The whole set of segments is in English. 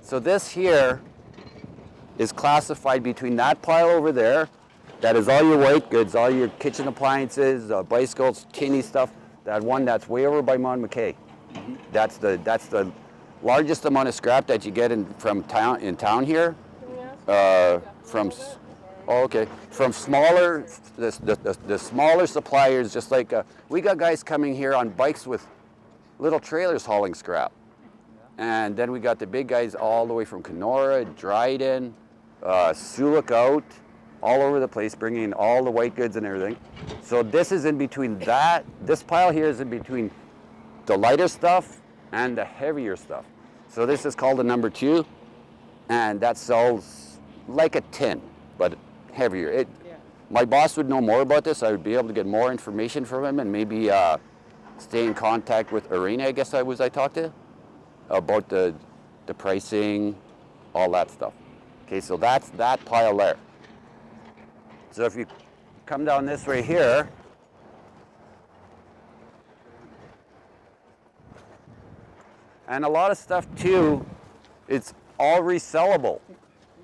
So this here is classified between that pile over there, that is all your white goods, all your kitchen appliances, bicycles, tinny stuff. That one that's way over by Mount McKay. That's the largest amount of scrap that you get in town here. From smaller, the smaller suppliers, just like we got guys coming here on bikes with little trailers hauling scrap. And then we got the big guys all the way from Kenora, Dryden, Sioux out, all over the place, bringing in all the white goods and everything. So this is in between that. This pile here is in between the lighter stuff and the heavier stuff. So this is called a number 2, and that sells like a tin, but heavier. My boss would know more about this. I would be able to get more information from him and maybe stay in contact with Arena, I guess I talked to, about the pricing, all that stuff. Okay, so that's that pile there. So if you come down this way here, and a lot of stuff too, it's all resellable.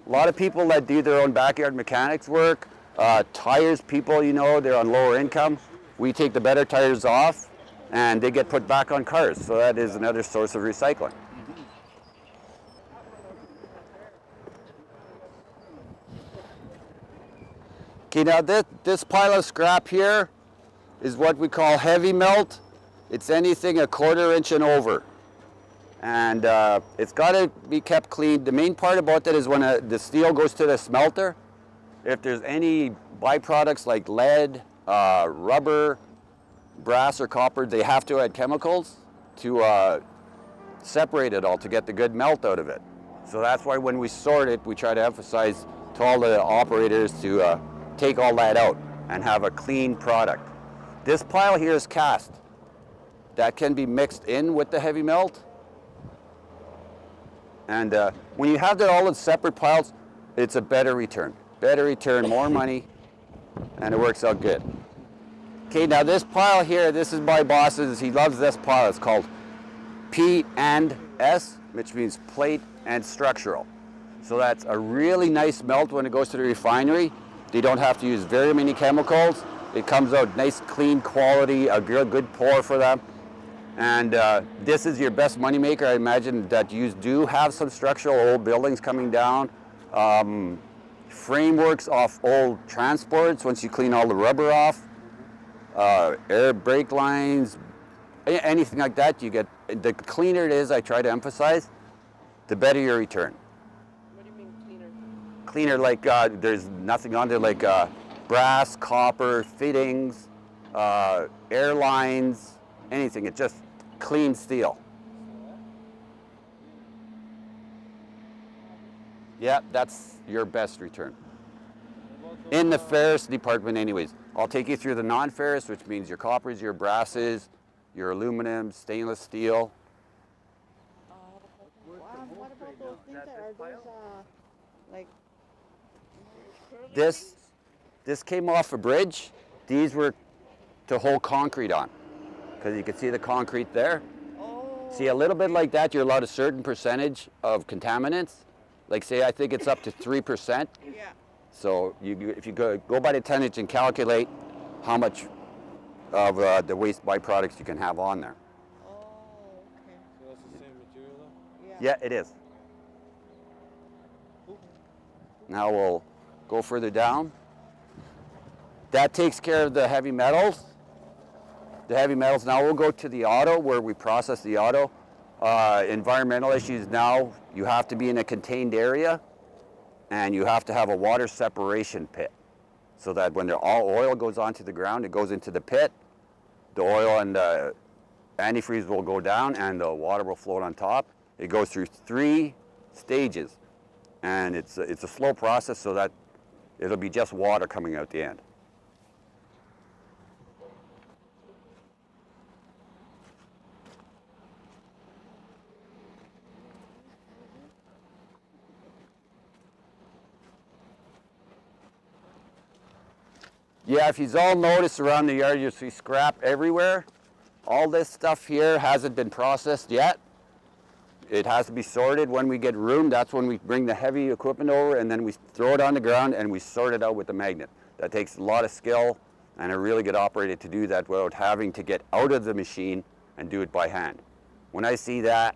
A lot of people that do their own backyard mechanics work, tires people, you know, they're on lower income. We take the better tires off and they get put back on cars. So that is another source of recycling. Okay, now this pile of scrap here is what we call heavy melt. It's anything a 1/4 inch and over. And it's got to be kept clean. The main part about that is when the steel goes to the smelter, if there's any byproducts like lead, rubber, brass or copper, they have to add chemicals to separate it all to get the good melt out of it. So that's why when we sort it, we try to emphasize to all the operators to take all that out and have a clean product. This pile here is cast. That can be mixed in with the heavy melt. And when you have that all in separate piles, it's a better return. Better return, more money, and it works out good. Okay, now this pile here, this is my boss's, he loves this pile. It's called P&S, which means plate and structural. So that's a really nice melt when it goes to the refinery. They don't have to use very many chemicals. It comes out nice, clean quality, a good pour for them. And this is your best moneymaker. I imagine that you do have some structural old buildings coming down, frameworks off old transports once you clean all the rubber off, air brake lines, anything like that. You get, the cleaner it is, I try to emphasize, the better your return. What do you mean cleaner? Cleaner, like there's nothing on there like brass, copper, fittings, airlines, anything. It's just clean steel. Yeah, that's your best return. In the ferrous department anyways. I'll take you through the non-ferrous, which means your coppers, your brasses, your aluminum, stainless steel. What about those things that are those, like... This came off a bridge. These were to hold concrete on, because you can see the concrete there. Oh. See, a little bit like that, you're allowed a certain percentage of contaminants. Like say, I think it's up to 3%. Yeah. So if you go by the tonnage and calculate how much of the waste byproducts you can have on there. Oh, okay. So that's the same material though? Yeah, it is. Now we'll go further down. That takes care of the heavy metals. The heavy metals. Now we'll go to the auto, where we process the auto. Environmental issues now, you have to be in a contained area, and you have to have a water separation pit, so that when all oil goes onto the ground, it goes into the pit. The oil and the antifreeze will go down, and the water will float on top. It goes through 3 stages, and it's a slow process, so that it'll be just water coming out the end. Yeah, if you've all noticed around the yard, you see scrap everywhere. All this stuff here hasn't been processed yet. it has to be sorted. When we get room, that's when we bring the heavy equipment over, and then we throw it on the ground and we sort it out with the magnet. That takes a lot of skill and a really good operator to do that without having to get out of the machine and do it by hand. When I see that,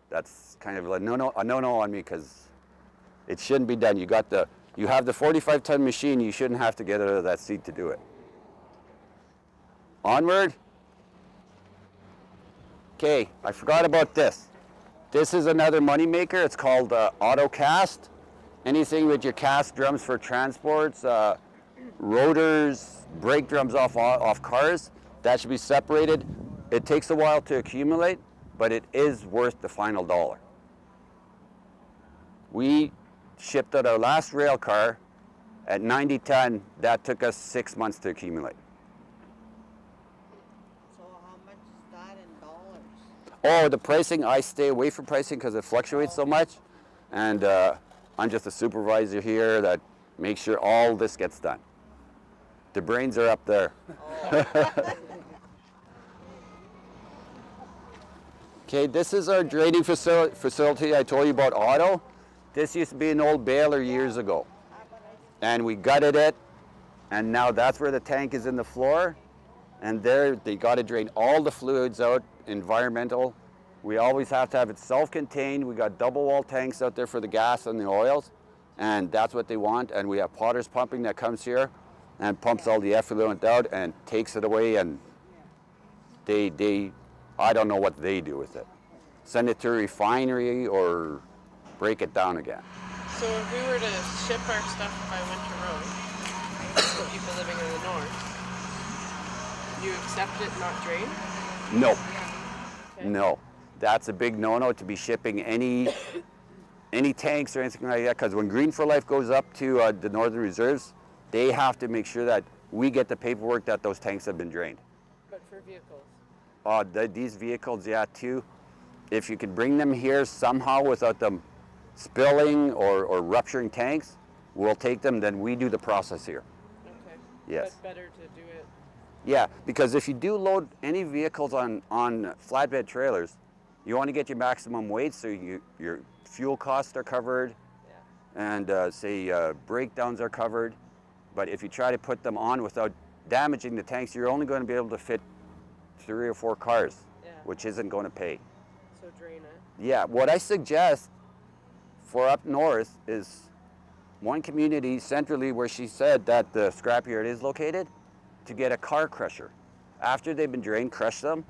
that's kind of a no-no on me, because it shouldn't be done. You have the 45-ton machine, you shouldn't have to get out of that seat to do it. Onward. Okay, I forgot about this. This is another money maker. It's called auto cast. Anything with your cast drums for transports, rotors, brake drums off cars, that should be separated. It takes a while to accumulate, but it is worth the final dollar. We shipped out our last rail car at 90 ton. That took us 6 months to accumulate. Oh, the pricing, I stay away from pricing because it fluctuates so much. And I'm just a supervisor here that makes sure all this gets done. The brains are up there. Okay, this is our draining facility I told you about, auto. This used to be an old baler years ago. And we gutted it, and now that's where the tank is in the floor. And there, they got to drain all the fluids out, environmental. We always have to have it self-contained. We got double wall tanks out there for the gas and the oils, and that's what they want. And we have Potter's pumping that comes here and pumps all the effluent out and takes it away, and I don't know what they do with it. Send it to a refinery or break it down again. So if we were to ship our stuff by Winter Road, for people living in the north, you accept it, not drain? No. Okay. No. That's a big no-no to be shipping any tanks or anything like that, because when Green for Life goes up to the Northern Reserves, they have to make sure that we get the paperwork that those tanks have been drained. But for vehicles? These vehicles, yeah, too. If you could bring them here somehow without them spilling or rupturing tanks, we'll take them, then we do the process here. Okay. Yes. But better to do it. Yeah, because if you do load any vehicles on flatbed trailers, you want to get your maximum weight, so your fuel costs are covered, and breakdowns are covered. But if you try to put them on without damaging the tanks, you're only going to be able to fit 3 or 4 cars, which isn't going to pay. So drain it. Yeah, what I suggest for up north is one community centrally where she said that the scrapyard is located, to get a car crusher. After they've been drained, crush them,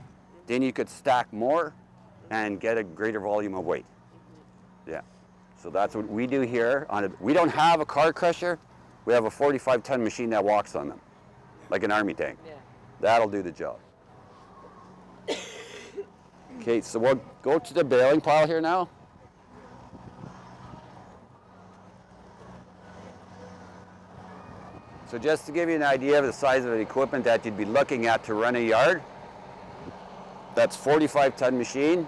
then you could stack more and get a greater volume of weight. Yeah, so that's what we do here. We don't have a car crusher. We have a 45-ton machine that walks on them, like an army tank. Yeah. That'll do the job. Okay, so we'll go to the baling pile here now. So just to give you an idea of the size of the equipment that you'd be looking at to run a yard, that's 45-ton machine.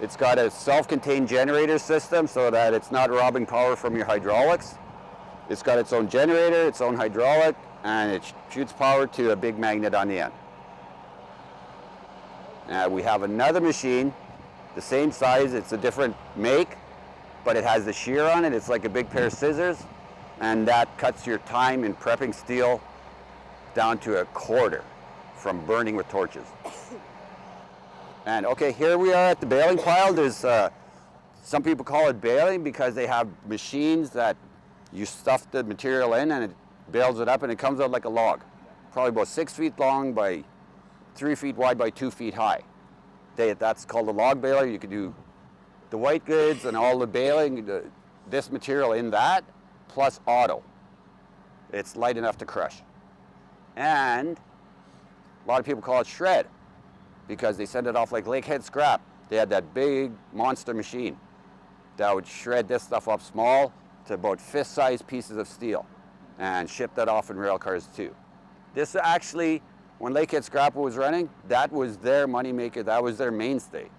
It's got a self-contained generator system so that it's not robbing power from your hydraulics. It's got its own generator, its own hydraulic, and it shoots power to a big magnet on the end. We have another machine, the same size, it's a different make, but it has the shear on it. It's like a big pair of scissors, and that cuts your time in prepping steel down to a quarter from burning with torches. And okay, here we are at the baling pile. There's some people call it baling because they have machines that you stuff the material in and it bales it up and it comes out like a log. Probably about 6 feet long by 3 feet wide by 2 feet high. That's called a log baler. You could do the white goods and all the baling, this material in that, plus auto. It's light enough to crush. And a lot of people call it shred because they send it off like Lakehead scrap. They had that big monster machine that would shred this stuff up small to about fist-sized pieces of steel and ship that off in rail cars too. This actually, when Lakehead Scrap was running, that was their moneymaker, that was their mainstay.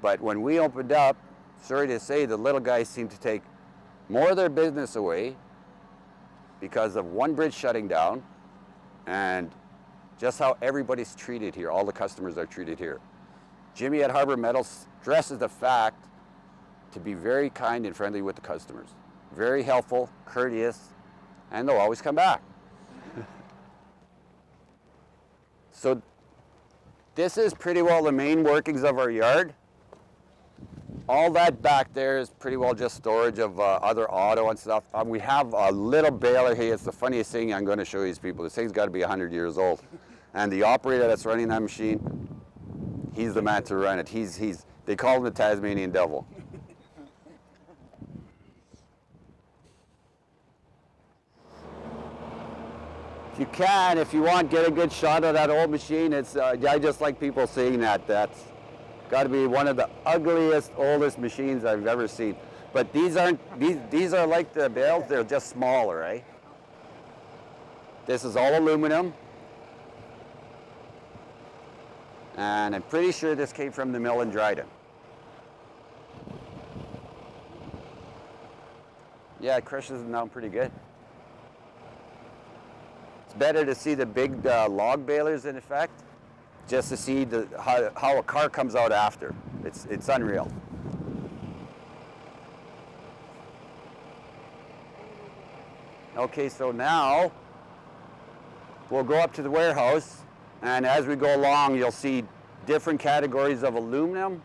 But when we opened up, sorry to say, the little guys seemed to take more of their business away because of one bridge shutting down and just how everybody's treated here, all the customers are treated here. Jimmy at Harbour Metal stresses the fact to be very kind and friendly with the customers. Very helpful, courteous, and they'll always come back. So this is pretty well the main workings of our yard. All that back there is pretty well just storage of other auto and stuff. We have a little baler here. It's the funniest thing I'm going to show these people. This thing's got to be 100 years old. And the operator that's running that machine, he's the man to run it. They call him the Tasmanian devil. If you can, if you want, get a good shot of that old machine. It's I just like people seeing that. That's got to be one of the ugliest, oldest machines I've ever seen. But these aren't, these are like the bales, they're just smaller, eh? This is all aluminum. And I'm pretty sure this came from the mill in Dryden. Yeah, it crushes them down pretty good. It's better to see the big log balers in effect, just to see how a car comes out after. It's unreal. Okay, so now we'll go up to the warehouse, and as we go along, you'll see different categories of aluminum.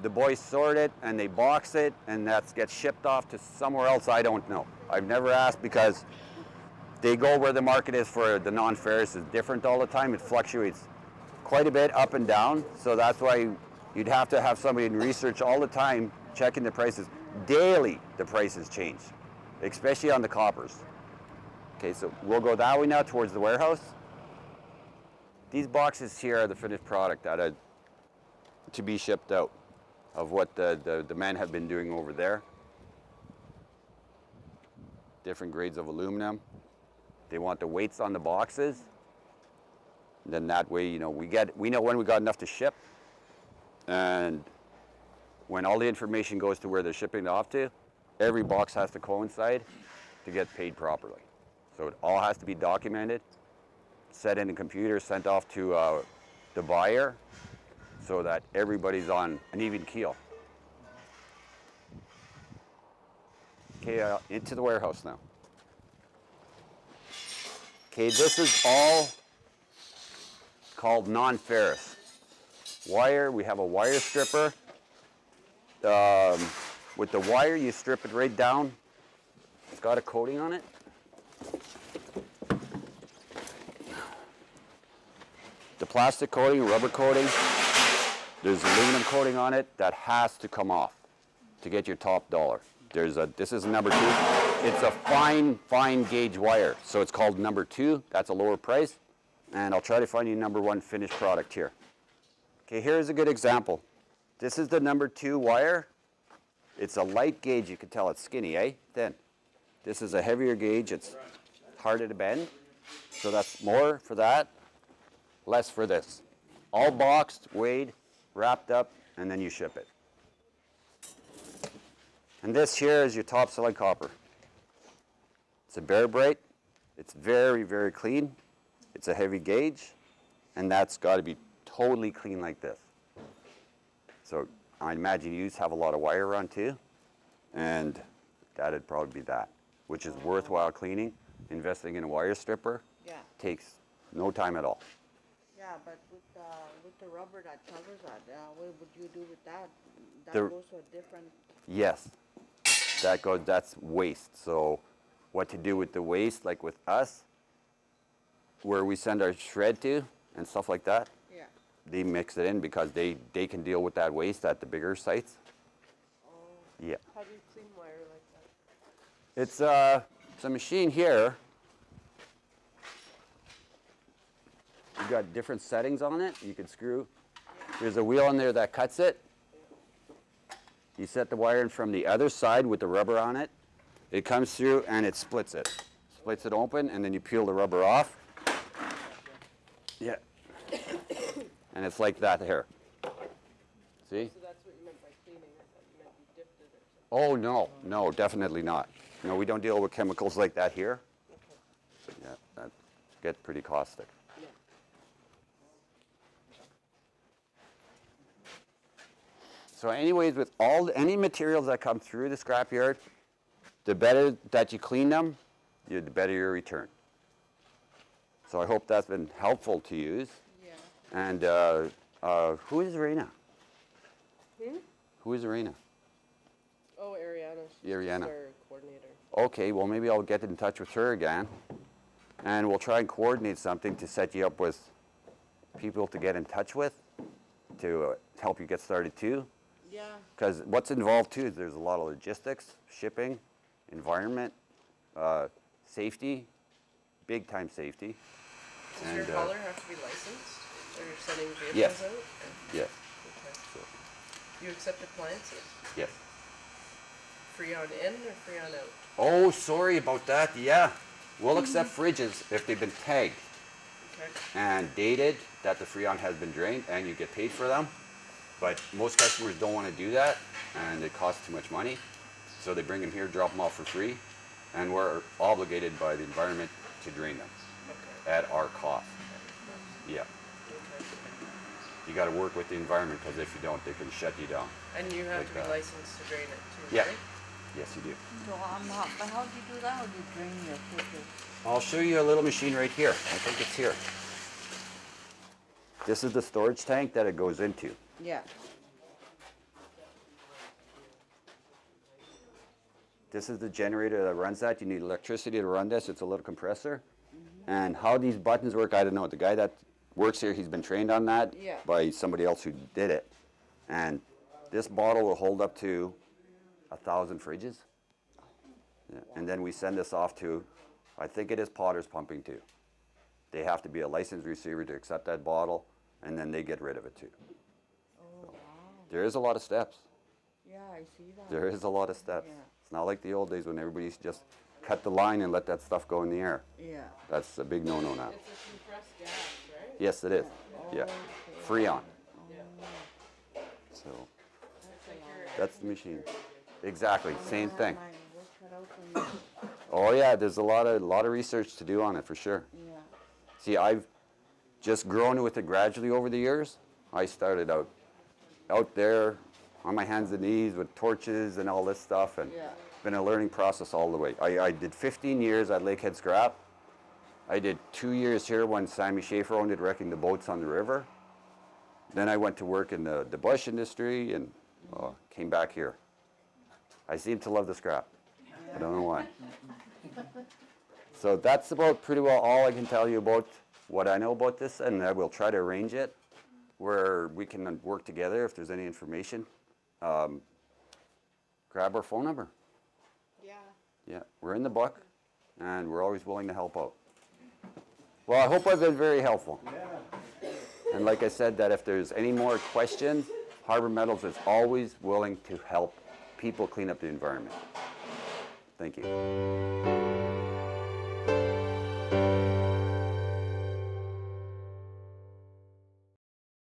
The boys sort it and they box it, and that gets shipped off to somewhere else. I don't know. I've never asked because they go where the market is for the non-ferrous is different all the time. It fluctuates quite a bit up and down, so that's why you'd have to have somebody in research all the time checking the prices. Daily the prices change, especially on the coppers. Okay, so we'll go that way now towards the warehouse. These boxes here are the finished product that are to be shipped out of what the men have been doing over there. Different grades of aluminum. They want the weights on the boxes. And then that way, you know, we know when we got enough to ship, and when all the information goes to where they're shipping it off to, every box has to coincide to get paid properly. So it all has to be documented, set in the computer, sent off to the buyer, so that everybody's on an even keel. Okay, into the warehouse now. Okay, this is all called non-ferrous wire. We have a wire stripper. With the wire, you strip it right down. It's got a coating on it. The plastic coating, rubber coating, there's aluminum coating on it that has to come off to get your top dollar. This is number 2. It's a fine gauge wire, so it's called number 2. That's a lower price, and I'll try to find you number 1 finished product here. Okay, here's a good example. This is the number 2 wire. It's a light gauge. You can tell it's skinny, eh? Thin. This is a heavier gauge. It's harder to bend, so that's more for that, less for this. All boxed, weighed, wrapped up, and then you ship it. And this here is your top selling copper. It's a Bare Bright. It's very, very clean. It's a heavy gauge, and that's got to be totally clean like this. So I imagine you have a lot of wire around too, and that'd probably be that, which is worthwhile cleaning. Investing in a wire stripper takes no time at all. Yeah, but with the rubber that covers that, what would you do with that? That The- goes to a different. Yes, that's waste. So what to do with the waste, like with us, where we send our shred to and stuff like that, Yeah. they mix it in because they can deal with that waste at the bigger sites. Oh, Yeah. how do you clean wire like that? It's a machine here. You've got different settings on it. You can screw. There's a wheel in there that cuts it. You set the wire in from the other side with the rubber on it. It comes through and it splits it. Splits it open, and then you peel the rubber off. Yeah. And it's like that here. See? So that's what you meant by cleaning. I thought you meant you dipped it or something. Oh, no, definitely not. No, we don't deal with chemicals like that here. Yeah, that gets pretty caustic. So anyways, with any materials that come through the scrapyard, the better that you clean them, the better your return. So I hope that's been helpful to use. Yeah. And who is Raina? Hmm? Who is Raina? Oh, Ariana. She's Ariana. our coordinator. Okay, well maybe I'll get in touch with her again, and we'll try and coordinate something to set you up with people to get in touch with to help you get started too. Yeah. Because what's involved too is there's a lot of logistics, shipping, environment, safety, big time safety. Does your hauler have to be licensed? Or you're sending vehicles Yes. out? Yes, Okay. so, You accept appliances? yes. Free on in or free on out? Oh, sorry about that. Yeah, we'll accept fridges if they've been tagged Okay. and dated that the Freon has been drained, and you get paid for them. But most customers don't want to do that, and it costs too much money. So they bring them here, drop them off for free, and we're obligated by the environment to drain them Okay. at our cost. Yeah, Okay. you got to work with the environment, because if you don't, they can shut you down. And you have Like to be that. licensed to drain it too, Yeah. right? Yes, you do. So how do you do that? How do you drain your filters? I'll show you a little machine right here. I think it's here. This is the storage tank that it goes into. Yeah. This is the generator that runs that. You need electricity to run this. It's a little compressor. And how these buttons work, I don't know. The guy that works here, he's been trained on that Yeah. by somebody else who did it. And this bottle will hold up to 1,000 fridges. Yeah. And then we send this off to, I think it is Potter's Pumping too. They have to be a licensed receiver to accept that bottle, and then they get rid of it too. Oh, wow. There is a lot of steps. Yeah, I see that. There is a lot of steps. Yeah. It's not like the old days when everybody used to just cut the line and let that stuff go in the air. Yeah. That's a big no-no now. It's a compressed gas, right? Yes, it is. Yeah. Okay. Freon. Yeah. So That's like your that's the machine. Exactly. Same Yeah, thing. my work cut out for me. Oh yeah, there's a lot of research to do on it for sure. Yeah. See, I've just grown with it gradually over the years. I started out there on my hands and knees with torches and all this stuff, and Yeah. been a learning process all the way. I did 15 years at Lakehead Scrap. I did 2 years here when Sammy Schaefer owned it, wrecking the boats on the river. Then I went to work in the bush industry and came back here. I seem to love the scrap. I don't know why. So that's about pretty well all I can tell you about what I know about this, and I will try to arrange it where we can work together if there's any information. Grab our phone number. Yeah. Yeah, we're in the book, and we're always willing to help out. Well, I hope I've been very helpful. And like I said, that if there's any more questions, Harbour Metals is always willing to help people clean up the environment. Thank you.